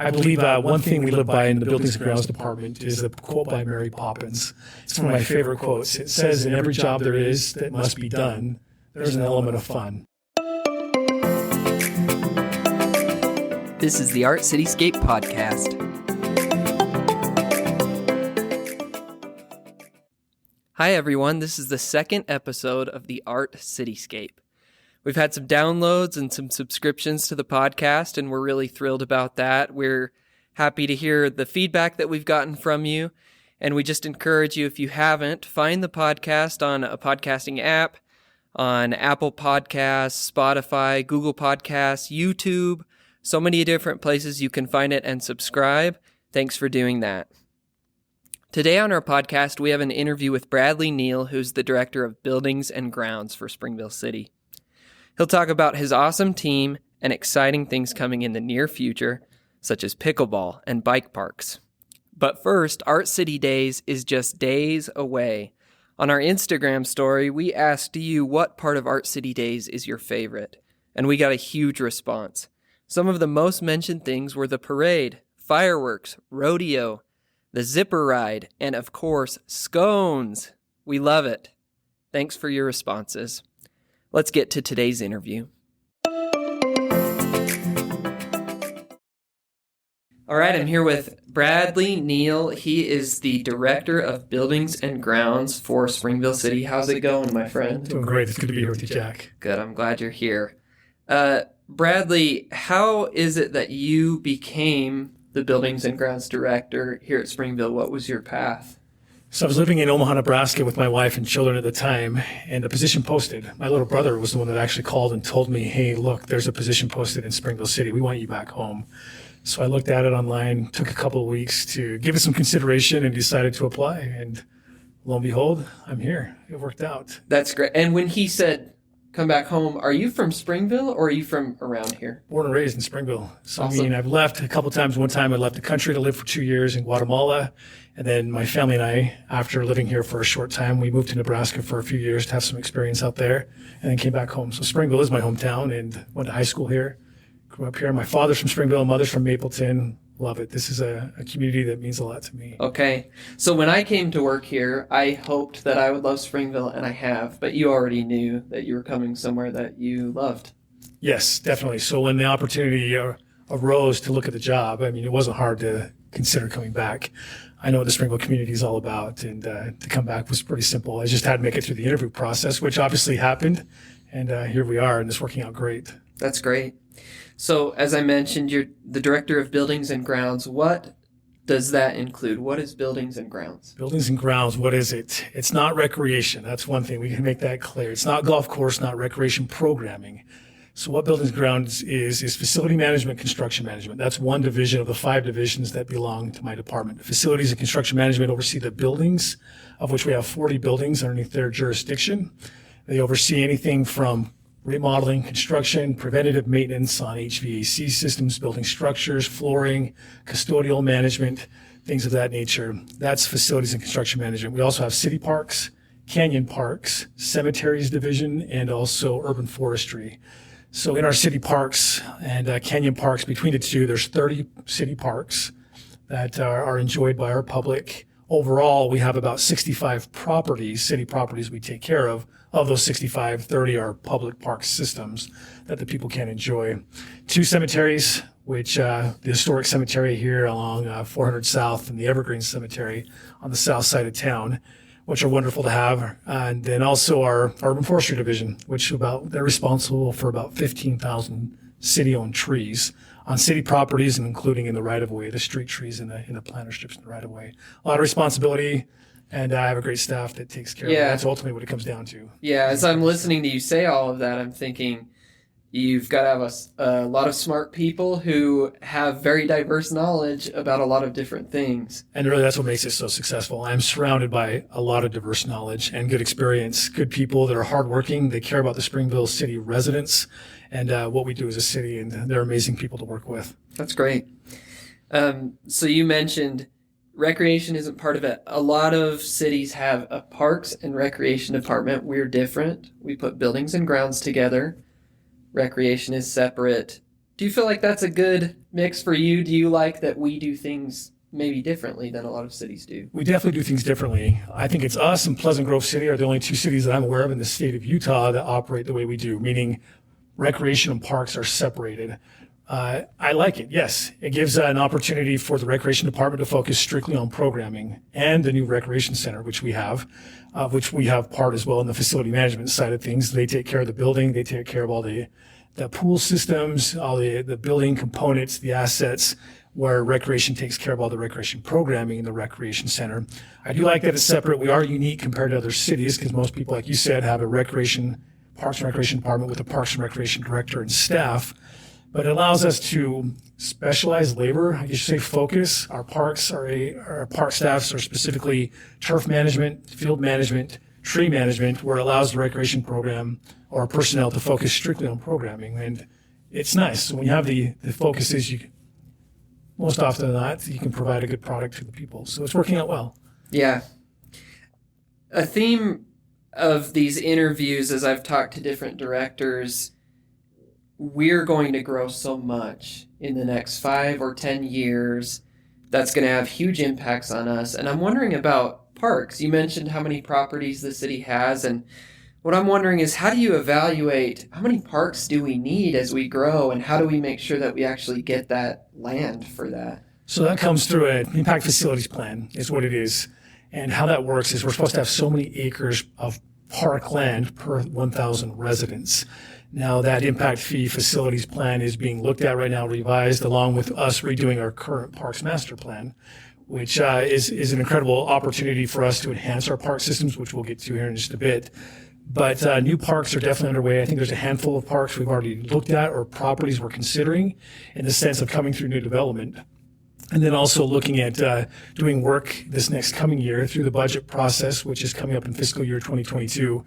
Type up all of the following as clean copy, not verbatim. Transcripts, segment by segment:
I believe one thing we live by in the Buildings and Grounds Department is a quote by Mary Poppins. It's one of my favorite quotes. It says, "In every job there is that must be done, there's an element of fun." This is the Art Cityscape Podcast. Hi everyone, this is the second episode of the Art Cityscape. We've had some downloads and some subscriptions to the podcast, and we're really thrilled about that. We're happy to hear the feedback that we've gotten from you, and we just encourage you, if you haven't, find the podcast on a podcasting app, on Apple Podcasts, Spotify, Google Podcasts, YouTube, so many different places you can find it and subscribe. Thanks for doing that. Today on our podcast, we have an interview with Bradley Neel, who's the Director of Buildings and Grounds for Springville City. He'll talk about his awesome team and exciting things coming in the near future, such as pickleball and bike parks. But first, Art City Days is just days away. On our Instagram story, we asked you what part of Art City Days is your favorite, and we got a huge response. Some of the most mentioned things were the parade, fireworks, rodeo, the zipper ride, and of course, scones. We love it. Thanks for your responses. Let's get to today's interview. All right, I'm here with Bradley Neel. He is the Director of Buildings and Grounds for Springville City. How's it going, my friend? Doing great. It's good to be here with you, Jack. Good. I'm glad you're here. Bradley, how is it that you became the Buildings and Grounds Director here at Springville? What was your path? So I was living in Omaha, Nebraska with my wife and children at the time, and the position posted. My little brother was the one that actually called and told me, "Hey, look, there's a position posted in Springville City. We want you back home." So I looked at it online, took a couple of weeks to give it some consideration, and decided to apply. And lo and behold, I'm here. It worked out. That's great. And when he said, "Come back home," are you from Springville or are you from around here? Born and raised in Springville. So Awesome. I mean, I've left a couple times. One time I left the country to live for 2 years in Guatemala. And then my family and I, after living here for a short time, we moved to Nebraska for a few years to have some experience out there and then came back home. So Springville is my hometown and went to high school here, grew up here. My father's from Springville, mother's from Mapleton. Love it. This is a community that means a lot to me. Okay. So when I came to work here, I hoped that I would love Springville, and I have, but you already knew that you were coming somewhere that you loved. Yes, definitely. So when the opportunity arose to look at the job, I mean, it wasn't hard to consider coming back. I know what the Springville community is all about, and to come back was pretty simple. I just had to make it through the interview process, which obviously happened, and here we are, and it's working out great. That's great. So as I mentioned, you're the Director of Buildings and Grounds. What does that include? What is Buildings and Grounds? Buildings and Grounds, what is it? It's not recreation. That's one thing. We can make that clear. It's not golf course, not recreation programming. So what Buildings and Grounds is facility management, construction management. That's one division of the 5 divisions that belong to my department. Facilities and construction management oversee the buildings, of which we have 40 buildings underneath their jurisdiction. They oversee anything from remodeling, construction, preventative maintenance on HVAC systems, building structures, flooring, custodial management, things of that nature. That's facilities and construction management. We also have city parks, canyon parks, cemeteries division, and also urban forestry. So in our city parks and canyon parks, between the two, there's 30 city parks that are enjoyed by our public. Overall, we have about 65 properties, city properties we take care of. Of those 65, 30 are public park systems that the people can enjoy. 2 cemeteries, which the historic cemetery here along 400 South and the Evergreen Cemetery on the south side of town, which are wonderful to have. And then also our urban forestry division, which they're responsible for about 15,000 city-owned trees on city properties and including in the right-of-way, the street trees and the planter strips in the right-of-way. A lot of responsibility, and I have a great staff that takes care of it. That's ultimately what it comes down to. Yeah, as I'm listening to you say all of that, I'm thinking you've got to have a lot of smart people who have very diverse knowledge about a lot of different things. And really that's what makes it so successful. I'm surrounded by a lot of diverse knowledge and good experience, good people that are hardworking. They care about the Springville City residents and what we do as a city, and they're amazing people to work with. That's great. So you mentioned recreation isn't part of it. A lot of cities have a parks and recreation department. We're different. We put buildings and grounds together. Recreation is separate. Do you feel like that's a good mix for you? Do you like that we do things maybe differently than a lot of cities do? We definitely do things differently. I think it's us and Pleasant Grove City are the only two cities that I'm aware of in the state of Utah that operate the way we do, meaning recreation and parks are separated. I like it, yes. It gives an opportunity for the Recreation Department to focus strictly on programming and the new Recreation Center, which we have part as well in the facility management side of things. They take care of the building. They take care of all the pool systems, all the building components, the assets, where recreation takes care of all the recreation programming in the Recreation Center. I do like that it's separate. We are unique compared to other cities because most people, like you said, have a Parks and Recreation Department with a Parks and Recreation Director and staff. But it allows us to specialize labor, I guess you say focus. Our park staffs are specifically turf management, field management, tree management, where it allows the recreation program or personnel to focus strictly on programming. And it's nice. So when you have the focuses, most often than not, you can provide a good product to the people. So it's working out well. Yeah. A theme of these interviews, as I've talked to different directors, we're going to grow so much in the next 5 or 10 years that's going to have huge impacts on us. And I'm wondering about parks. You mentioned how many properties the city has. And what I'm wondering is, how do you evaluate how many parks do we need as we grow? And how do we make sure that we actually get that land for that? So that comes through an impact facilities plan is what it is. And how that works is we're supposed to have so many acres of park land per 1,000 residents. Now that impact fee facilities plan is being looked at right now, revised, along with us redoing our current parks master plan, which is an incredible opportunity for us to enhance our park systems, which we'll get to here in just a bit. But new parks are definitely underway. I think there's a handful of parks we've already looked at or properties we're considering in the sense of coming through new development. And then also looking at doing work this next coming year through the budget process, which is coming up in fiscal year 2022.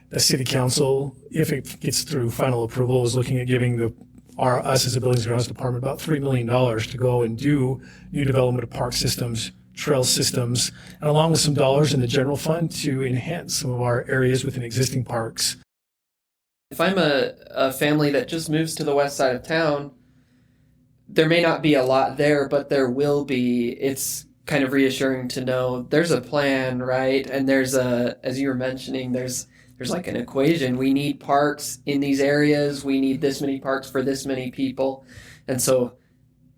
The city council, if it gets through final approval, is looking at giving us as a Buildings and Grounds Department about $3 million to go and do new development of park systems, trail systems, and along with some dollars in the general fund to enhance some of our areas within existing parks. If I'm a family that just moves to the west side of town, there may not be a lot there, but there will be. It's kind of reassuring to know there's a plan, right? And as you were mentioning, there's like an equation. We need parks in these areas. We need this many parks for this many people. And so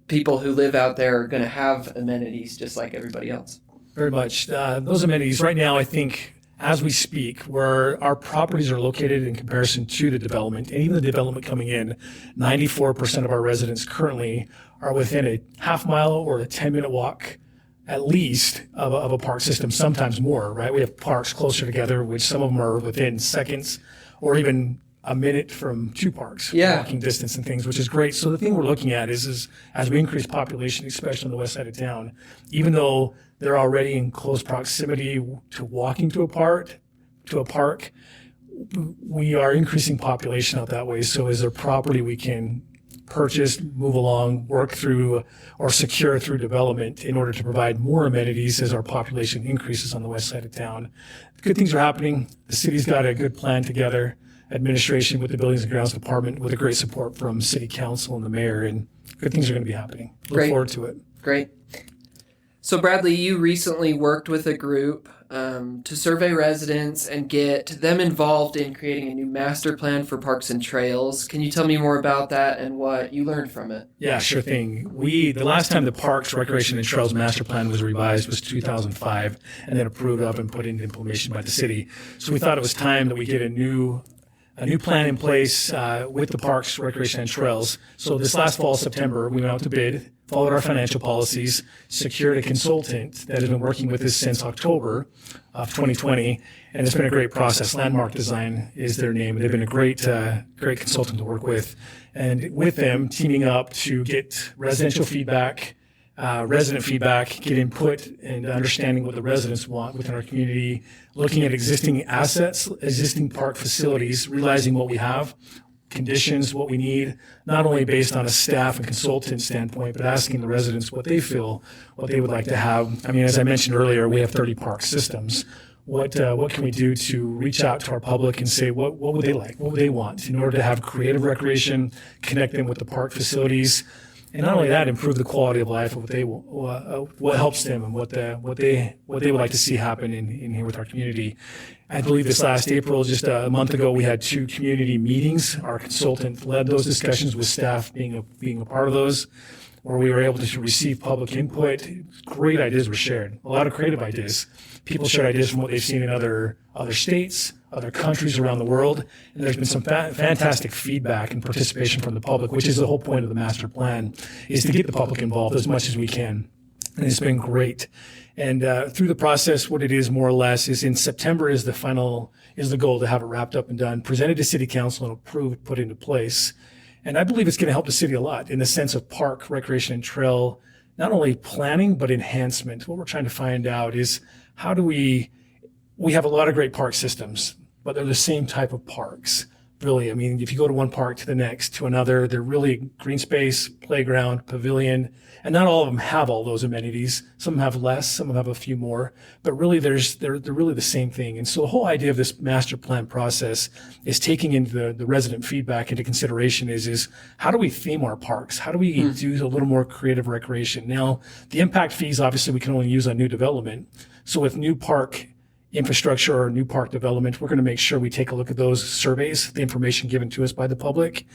people who live out there are going to have amenities just like everybody else. Very much. Those amenities right now, I think, as we speak, where our properties are located in comparison to the development, and even the development coming in, 94% of our residents currently are within a half mile or a 10-minute walk at least of a park system, sometimes more, right? We have parks closer together, which some of them are within seconds or even a minute from 2 parks, walking distance and things, which is great. So the thing we're looking at is as we increase population, especially on the west side of town, even though they're already in close proximity to walking to a park, we are increasing population out that way. So is there property we can purchase, move along, work through, or secure through development in order to provide more amenities as our population increases on the west side of town? Good things are happening. The city's got a good plan together, administration with the Buildings and Grounds Department with a great support from City Council and the Mayor, and good things are going to be happening. Look forward to it. Great. So Bradley, you recently worked with a group to survey residents and get them involved in creating a new master plan for parks and trails. Can you tell me more about that and what you learned from it? Yeah, sure thing. The last time the Parks, Recreation, and Trails Master Plan was revised was 2005 and then approved up and put into implementation by the city. So we thought it was time that we get a new plan in place with the Parks, Recreation, and Trails. So this last fall, September, we went out to bid, followed our financial policies, secured a consultant that has been working with us since October of 2020, and it's been a great process. Landmark Design is their name. They've been a great consultant to work with. And with them, teaming up to get residential feedback, resident feedback, get input and understanding what the residents want within our community, looking at existing assets, existing park facilities, realizing what we have, conditions, what we need, not only based on a staff and consultant standpoint, but asking the residents what they feel, what they would like to have. I mean, as I mentioned earlier, we have 30 park systems. what can we do to reach out to our public and say what would they like, what would they want in order to have creative recreation, connect them with the park facilities, and not only that, improve the quality of life of what helps them and what they would like to see happen in here with our community. I believe this last April, just a month ago, we had 2 community meetings. Our consultant led those discussions with staff being a part of those, where we were able to receive public input. Great ideas were shared, a lot of creative ideas. People shared ideas from what they've seen in other states, other countries around the world, and there's been some fantastic feedback and participation from the public, which is the whole point of the master plan, is to get the public involved as much as we can. And it's been great. And through the process, what it is more or less is in September is the goal to have it wrapped up and done, presented to City Council and approved, put into place. And I believe it's going to help the city a lot in the sense of park, recreation, and trail, not only planning, but enhancement. What we're trying to find out is how do we have a lot of great park systems, but they're the same type of parks. Really, I mean, if you go to one park to the next to another, they're really green space, playground, pavilion, and not all of them have all those amenities. Some of them have less, some of them have a few more, but really they're really the same thing. And so the whole idea of this master plan process is taking into the resident feedback into consideration is how do we theme our parks? How do we do a little more creative recreation? Now, the impact fees, obviously, we can only use on new development. So with new park infrastructure or new park development, we're going to make sure we take a look at those surveys, the information given to us by the public,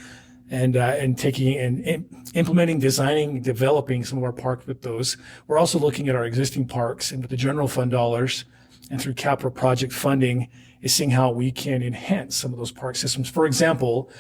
and taking and implementing, designing, developing some of our parks with those. We're also looking at our existing parks and with the general fund dollars and through capital project funding is seeing how we can enhance some of those park systems. For example,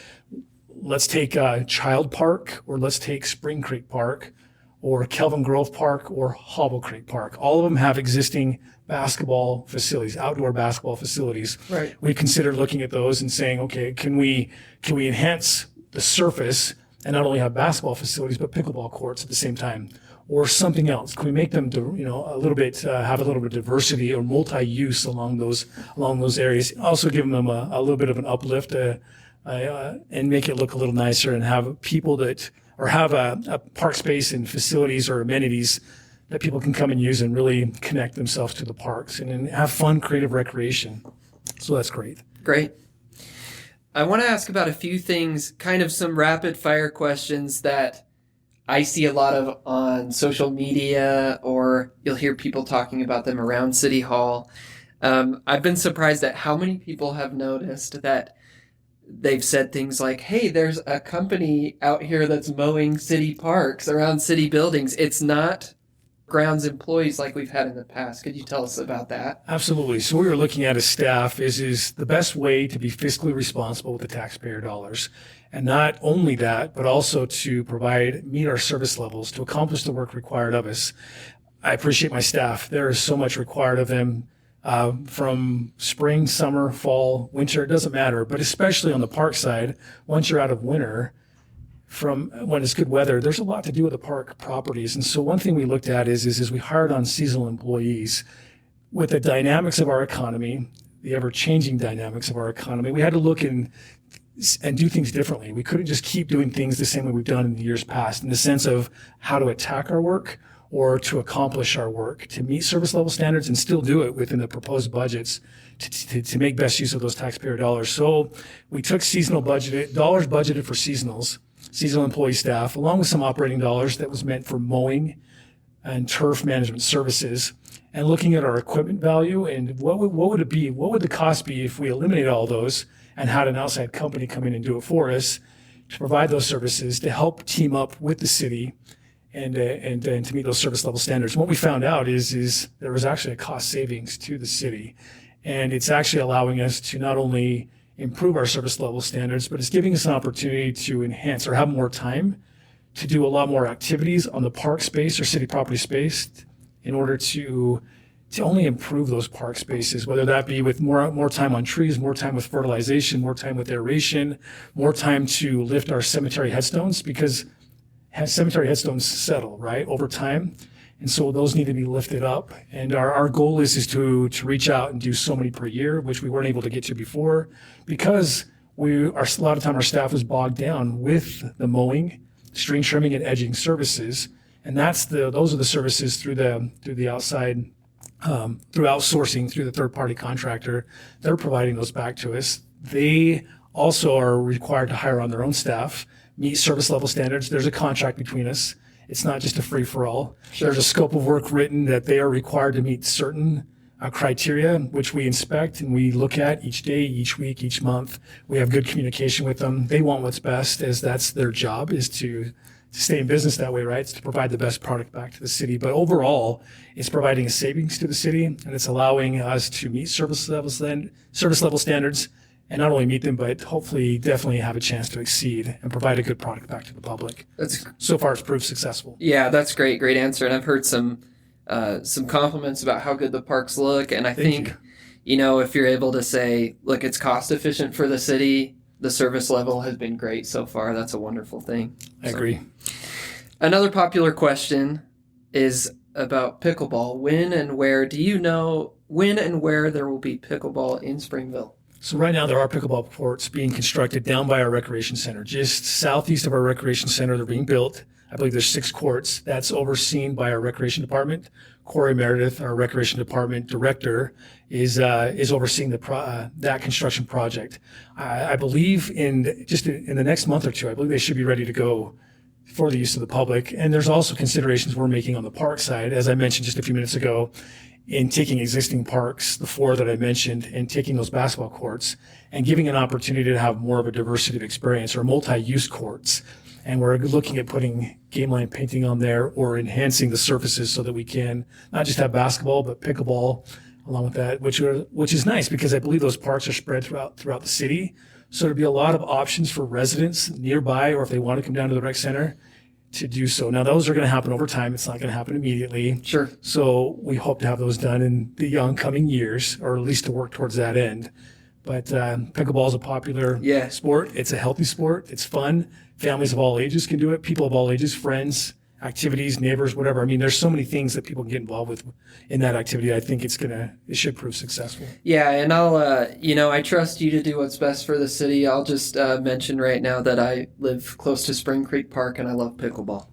let's take Child Park, or let's take Spring Creek Park, or Kelvin Grove Park, or Hobble Creek Park. All of them have existing basketball facilities, outdoor basketball facilities. Right. We considered looking at those and saying, okay, can we enhance the surface and not only have basketball facilities, but pickleball courts at the same time, or something else? Can we make them, a little bit, have a little bit of diversity or multi-use along those areas? Also give them a little bit of an uplift and make it look a little nicer, and have people that, or have a park space and facilities or amenities that people can come and use and really connect themselves to the parks and have fun, creative recreation. So that's great. Great. I want to ask about a few things, kind of some rapid fire questions that I see a lot of on social media, or you'll hear people talking about them around City Hall. I've been surprised at how many people have noticed that they've said things like, hey, there's a company out here that's mowing city parks around city buildings. It's not grounds employees like we've had in the past. Could you tell us about that? Absolutely. So what we're looking at as staff is the best way to be fiscally responsible with the taxpayer dollars. And not only that, but also to meet our service levels, to accomplish the work required of us. I appreciate my staff. There is so much required of them. From spring, summer, fall, winter, it doesn't matter, but especially on the park side, once you're out of winter, from when it's good weather, there's a lot to do with the park properties. And so one thing we looked at is we hired on seasonal employees. With the dynamics of our economy, the ever-changing dynamics of our economy, we had to look and do things differently. We couldn't just keep doing things the same way we've done in the years past, in the sense of how to attack our work or to accomplish our work, to meet service level standards and still do it within the proposed budgets to make best use of those taxpayer dollars. So we took dollars budgeted for seasonal employee staff, along with some operating dollars that was meant for mowing and turf management services, and looking at our equipment value and what would it be, what would the cost be if we eliminated all those and had an outside company come in and do it for us to provide those services, to help team up with the city and to meet those service level standards. And what we found out is there was actually a cost savings to the city, and it's actually allowing us to not only improve our service level standards, but it's giving us an opportunity to enhance or have more time to do a lot more activities on the park space or city property space in order to only improve those park spaces, whether that be with more time on trees, more time with fertilization, more time with aeration, more time to lift our cemetery headstones, because cemetery headstones settle, right, over time. And so those need to be lifted up. And our goal is to reach out and do so many per year, which we weren't able to get to before, because a lot of time our staff was bogged down with the mowing, string trimming, and edging services. And those are the services through the outside through outsourcing through the third-party contractor. They're providing those back to us. They also are required to hire on their own staff, meet service level standards. There's a contract between us. It's not just a free-for-all. There's a scope of work written that they are required to meet certain criteria, which we inspect and we look at each day, each week, each month. We have good communication with them. They want what's best, as that's their job, is to stay in business that way, right? It's to provide the best product back to the city. But overall, it's providing a savings to the city, and it's allowing us to meet service level standards, and not only meet them, but hopefully definitely have a chance to exceed and provide a good product back to the public. So far, it's proved successful. Yeah, that's great. Great answer. And I've heard some compliments about how good the parks look. And I think, if you're able to say, look, it's cost efficient for the city, the service level has been great so far. That's a wonderful thing. I agree. Another popular question is about pickleball. When and where there will be pickleball in Springville? So right now there are pickleball courts being constructed down by our recreation center. Just southeast of our recreation center, they're being built. I believe there's 6 courts. That's overseen by our recreation department. Corey Meredith, our recreation department director, is overseeing that construction project. I believe in the next month or two, I believe they should be ready to go for the use of the public. And there's also considerations we're making on the park side, as I mentioned just a few minutes ago, in taking existing parks, the 4 that I mentioned, and taking those basketball courts and giving an opportunity to have more of a diversity of experience, or multi-use courts. And we're looking at putting game line painting on there, or enhancing the surfaces so that we can not just have basketball, but pickleball along with that, which is nice because I believe those parks are spread throughout the city. So there'd be a lot of options for residents nearby, or if they want to come down to the rec center, to do so. Now, those are going to happen over time. It's not going to happen immediately. Sure. So we hope to have those done in the oncoming years, or at least to work towards that end. But pickleball is a popular sport. It's a healthy sport. It's fun. Families of all ages can do it. People of all ages, friends, activities, neighbors, whatever. I mean, there's so many things that people can get involved with in that activity. I think it should prove successful. Yeah, and I'll, I trust you to do what's best for the city. I'll just mention right now that I live close to Spring Creek Park, and I love pickleball.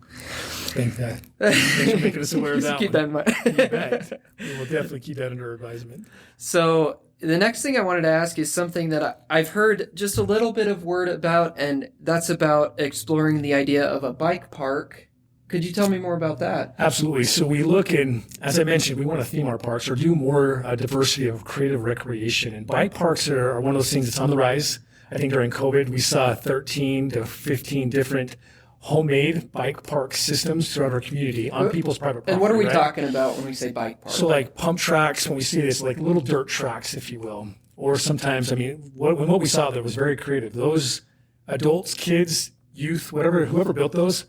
Thanks for making us aware of that. Keep that in mind. You bet. We will definitely keep that under advisement. So the next thing I wanted to ask is something that I've heard just a little bit of word about, and that's about exploring the idea of a bike park. Could you tell me more about that? Absolutely. So we look in, as I mentioned, we want to theme our parks or do more diversity of creative recreation. And bike parks are one of those things that's on the rise. I think during COVID, we saw 13 to 15 different homemade bike park systems throughout our community on people's private property. And what are we talking about when we say bike park? So like pump tracks, when we see this, like little dirt tracks, if you will. Or sometimes, what we saw there was very creative. Those adults, kids, youth, whoever built those,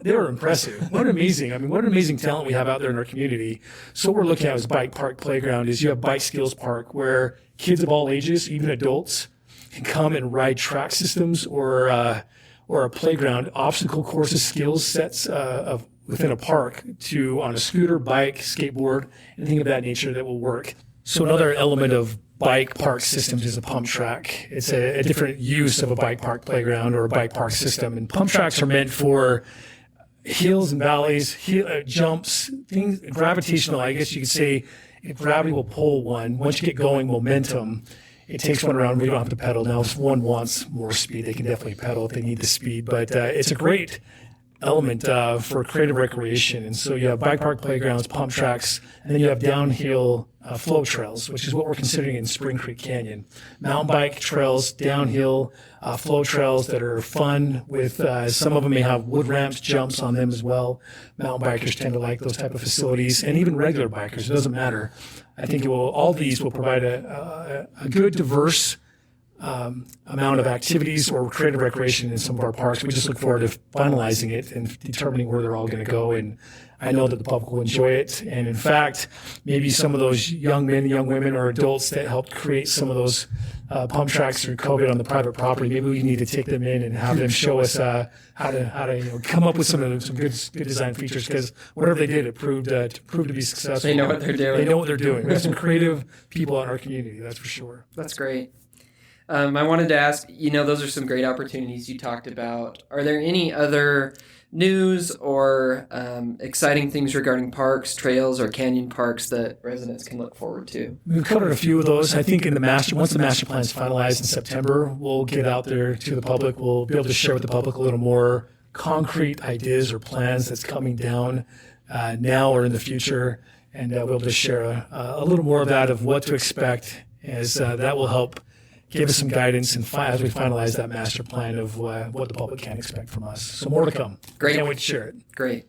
they were impressive. What an amazing talent we have out there in our community. So what we're looking at as Bike Park Playground is you have Bike Skills Park, where kids of all ages, even adults, can come and ride track systems or a playground, obstacle courses, skills sets within a park on a scooter, bike, skateboard, anything of that nature that will work. So another element of bike park systems is a pump track. It's a different use of a bike park playground or a bike park system. And pump tracks are meant for hills and valleys, jumps, things, gravitational, I guess you could say. If gravity will pull one, once you get going, momentum, it takes one around. We don't have to pedal. Now, if one wants more speed, they can definitely pedal if they need the speed. But it's a great element for creative recreation. And so you have bike park playgrounds, pump tracks, and then you have downhill flow trails, which is what we're considering in Spring Creek Canyon. Mountain bike trails, downhill flow trails that are fun with, some of them may have wood ramps, jumps on them as well. Mountain bikers tend to like those type of facilities, and even regular bikers, it doesn't matter. I think all these will provide a good, diverse amount of activities or creative recreation in some of our parks. We just look forward to finalizing it and determining where they're all going to go. And I know that the public will enjoy it. And in fact, maybe some of those young men, young women, or adults that helped create some of those pump tracks through COVID on the private property, maybe we need to take them in and have them show us how to come up with some good design features, because whatever they did, it proved to be successful. They know what they're doing. They know what they're doing. We have some creative people in our community, that's for sure. That's great. I wanted to ask, those are some great opportunities you talked about. Are there any other news or exciting things regarding parks, trails, or canyon parks that residents can look forward to? We've covered a few of those. I think once the master plan is finalized in September, we'll get out there to the public. We'll be able to share with the public a little more concrete ideas or plans that's coming down now or in the future, and we'll be able to share a little more of that, of what to expect, as that will help give us some guidance and as we finalize that master plan of what the public can expect from us. So more to come. Great. Can't wait to share it. Great.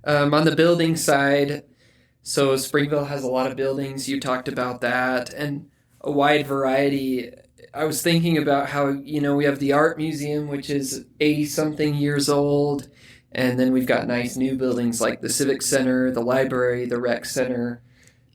On the building side, so Springville has a lot of buildings. You talked about that and a wide variety. I was thinking about how, we have the art museum, which is 80-something years old. And then we've got nice new buildings like the Civic Center, the library, the rec center.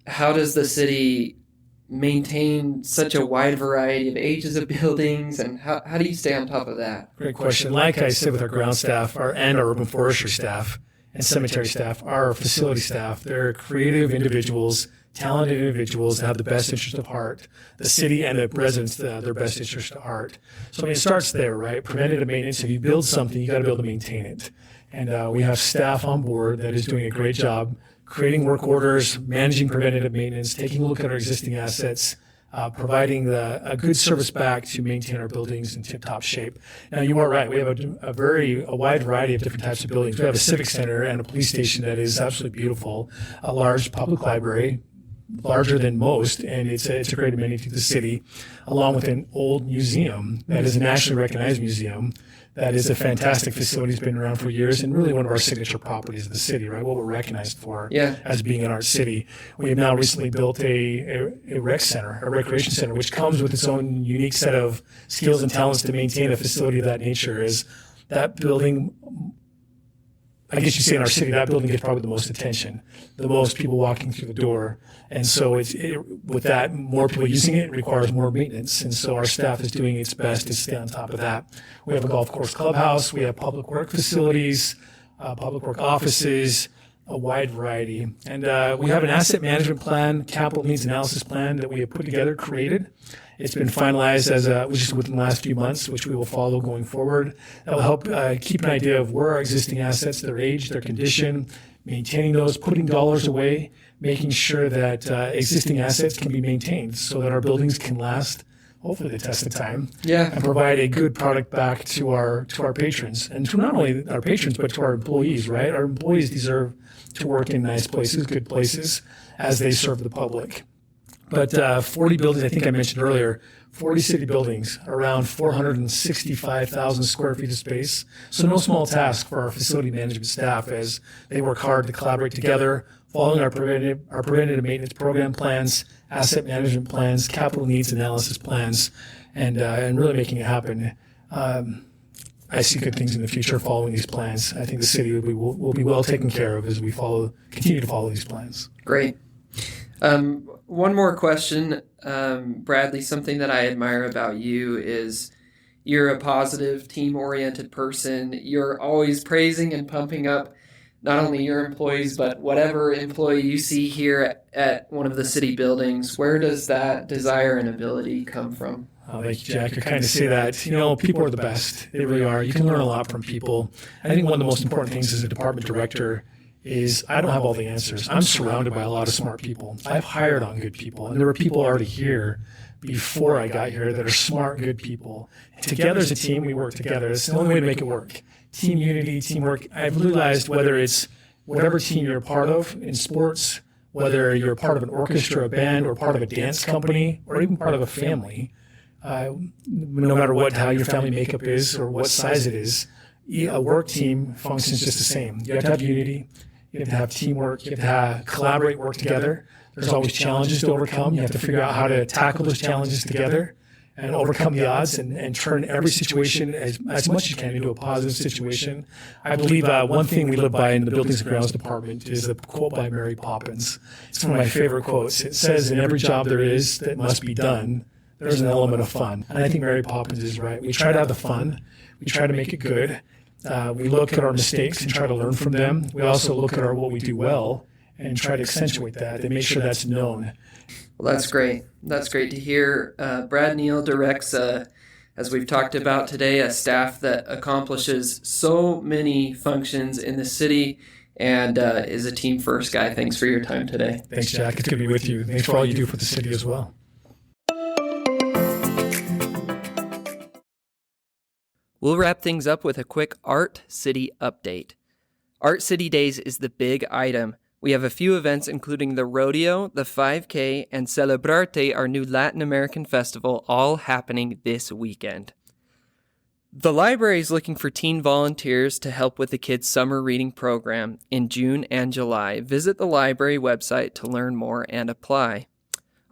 How does the city maintain such a wide variety of ages of buildings, and how do you stay on top of that? Great question. Like I said, with our ground staff and our urban forestry staff and cemetery staff, our facility staff, they're creative individuals, talented individuals that have the best interest of heart. The city and the residents, their best interest of heart. So it starts there, right? Preventative maintenance. If you build something, you got to be able to maintain it. And we have staff on board that is doing a great job creating work orders, managing preventative maintenance, taking a look at our existing assets, providing a good service back to maintain our buildings in tip-top shape. Now, you are right. We have a wide variety of different types of buildings. We have a civic center and a police station that is absolutely beautiful, a large public library, larger than most, and it's a great amenity to the city, along with an old museum that is a nationally recognized museum. That is a fantastic facility. It's been around for years and really one of our signature properties of the city, right? What we're recognized for as being an art city. We have now recently built a rec center, a recreation center, which comes with its own unique set of skills and talents to maintain a facility of that nature. Is that building, I guess you say in our city, that building gets probably the most attention, the most people walking through the door. And so with that, more people using it requires more maintenance. And so our staff is doing its best to stay on top of that. We have a golf course clubhouse. We have public work facilities, public work offices, a wide variety. And we have an asset management plan, capital needs analysis plan that we have put together, created. It's been finalized just within the last few months, which we will follow going forward. That will help keep an idea of where our existing assets, their age, their condition, maintaining those, putting dollars away, making sure that existing assets can be maintained so that our buildings can last, hopefully, the test of time, and provide a good product back to our patrons, and to not only our patrons but to our employees. Right, our employees deserve to work in nice places, good places, as they serve the public. But 40 buildings, I think I mentioned earlier, 40 city buildings, around 465,000 square feet of space. So no small task for our facility management staff as they work hard to collaborate together, following our preventative maintenance program plans, asset management plans, capital needs analysis plans, and really making it happen. I see good things in the future following these plans. I think the city will be well taken care of as we continue to follow these plans. Great. One more question, Bradley. Something that I admire about you is you're a positive, team-oriented person. You're always praising and pumping up not only your employees, but whatever employee you see here at one of the city buildings. Where does that desire and ability come from? Oh, thank you, Jack. You're kind to say that. People are the best. They really are. You can learn a lot from people. I think one of the most important things as a department director is I don't have all the answers. I'm surrounded by a lot of smart people. I've hired on good people, and there were people already here before I got here that are smart, good people. Together as a team, we work together. It's the only way to make it work. Team unity, teamwork. I've realized whether it's whatever team you're a part of in sports, whether you're part of an orchestra, a band, or part of a dance company, or even part of a family, no matter how your family makeup is or what size it is, a work team functions just the same. You have to have unity. You have to have teamwork. You have to collaborate, work together. There's always challenges to overcome. You have to figure out how to tackle those challenges together and overcome the odds and turn every situation as much as you can into a positive situation. I believe one thing we live by in the Buildings and Grounds Department is a quote by Mary Poppins. It's one of my favorite quotes. It says, "In every job there is that must be done, there's an element of fun." And I think Mary Poppins is right. We try to have the fun. We try to make it good. We look at our mistakes and try to learn from them. We also look at what we do well and try to accentuate that and make sure that's known. Well, that's great. That's great to hear. Brad Neel directs a As we've talked about today, a staff that accomplishes so many functions in the city and is a team first guy. Thanks for your time today. Thanks, Jack. It's good to be with you. Thanks for all you do for the city as well. We'll wrap things up with a quick Art City update. Art City Days is the big item. We have a few events including the Rodeo, the 5K, and Celebrarte, our new Latin American festival, all happening this weekend. The library is looking for teen volunteers to help with the kids' summer reading program in June and July. Visit the library website to learn more and apply.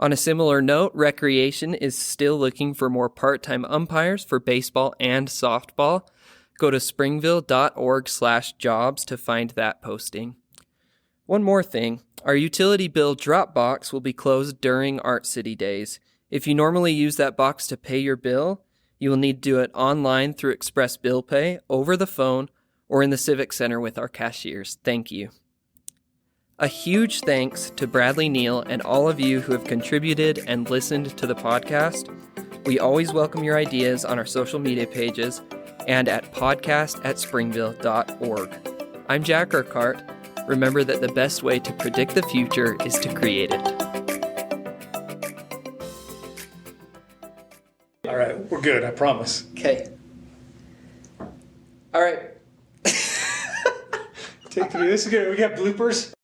On a similar note, Recreation is still looking for more part-time umpires for baseball and softball. Go to springville.org/jobs to find that posting. One more thing, our utility bill drop box will be closed during Art City Days. If you normally use that box to pay your bill, you will need to do it online through Express Bill Pay, over the phone, or in the Civic Center with our cashiers. Thank you. A huge thanks to Bradley, Neel, and all of you who have contributed and listened to the podcast. We always welcome your ideas on our social media pages and at podcast@springville.org. I'm Jack Urquhart. Remember that the best way to predict the future is to create it. All right, we're good, I promise. Okay. All right. Take 3. This is good. We got bloopers.